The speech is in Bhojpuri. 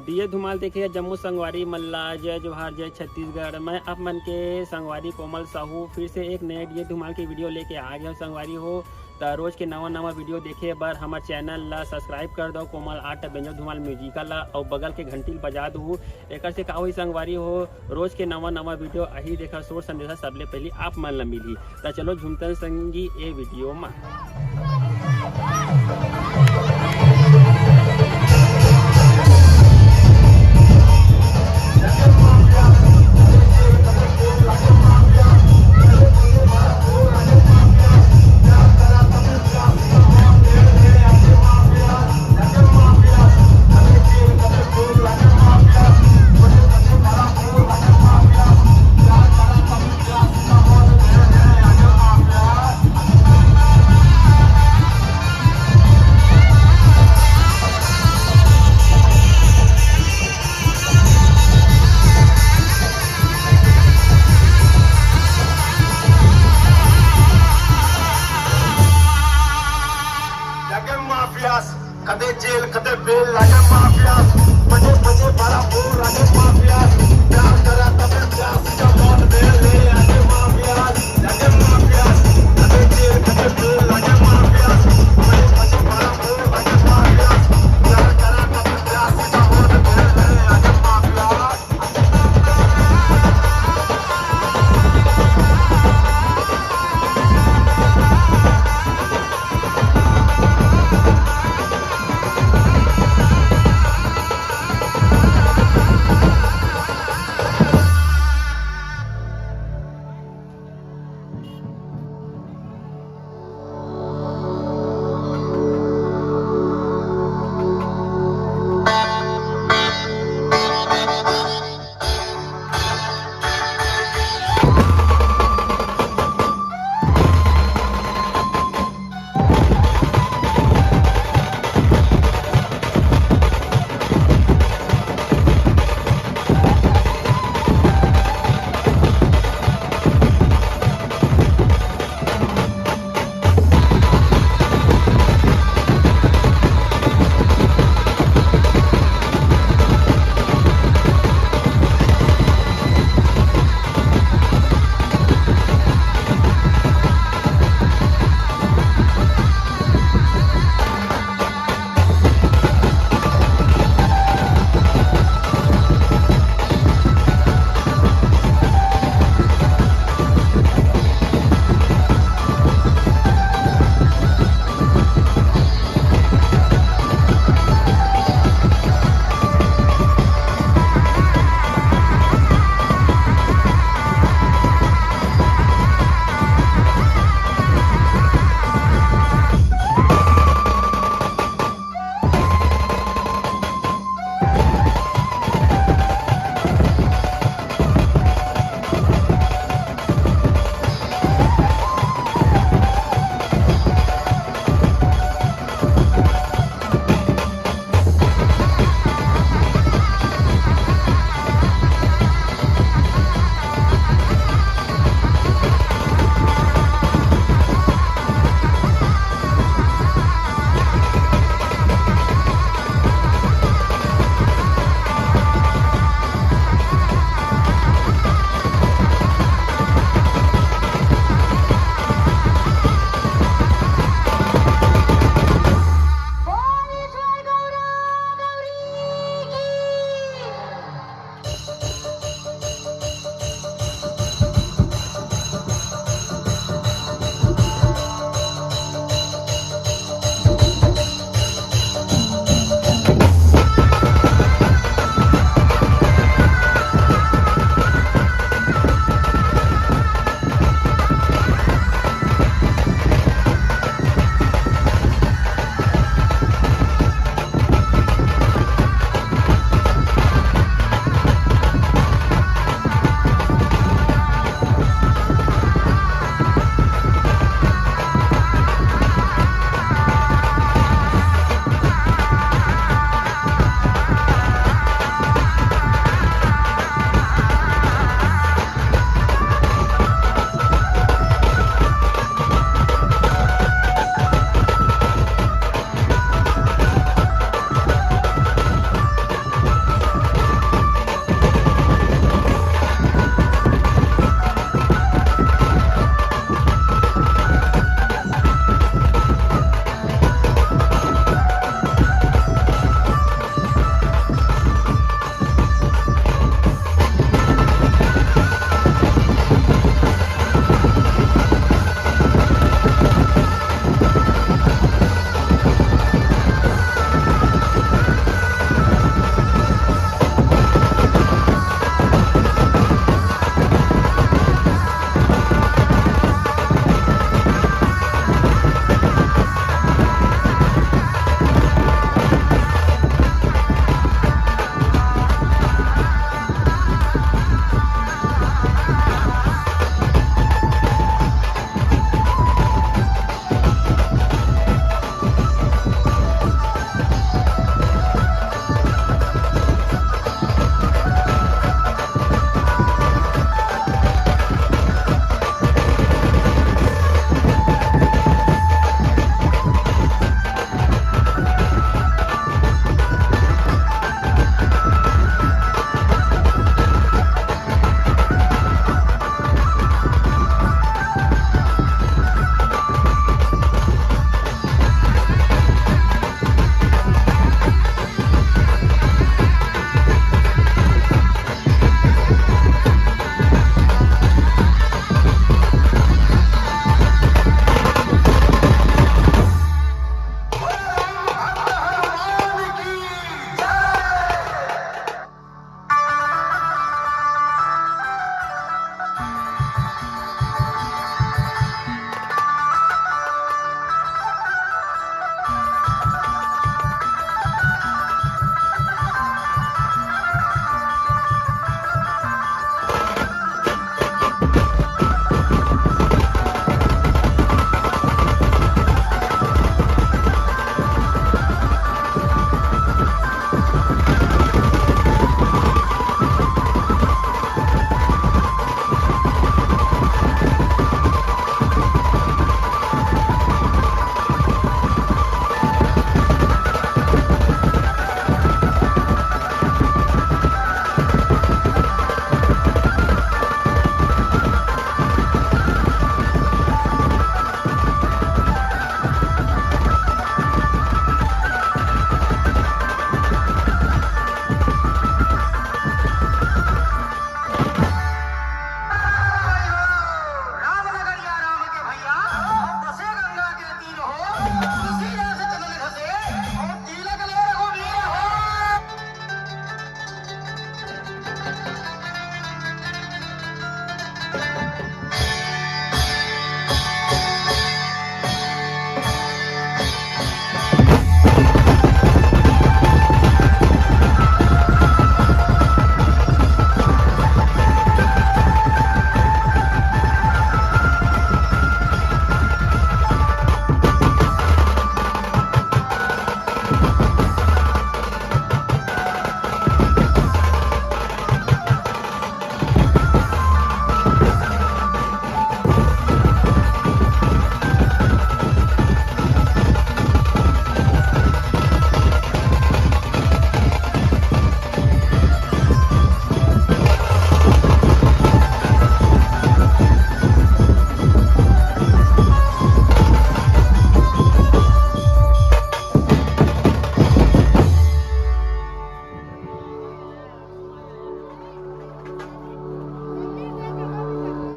दिए धुमाल देखिए जम्मू संगवारी मल्ला जय जोहार जय छत्तीसगढ़। मैं आप मन के संगवारी कोमल साहू फिर से एक नए दिए धुमाल की वीडियो लेके आ गया संगवारी हो। तो रोज के नवा वीडियो देखे बर हमारे चैनल ला सब्सक्राइब कर दो कोमल आर्ट बेंजो धुमाल म्यूजिकल ला और बगल के घंटी बजा दू। एक से का हुई संगवारी हो रोज के नवा वीडियो अही देखा सोर संदेशा सबले पहले आप मन ला मिली। तो चलो झुमतन संगी ए वीडियो में। कदे जेल कदे बेल लागे माफिया बजे बजे बड़ा बोल लागे माफिया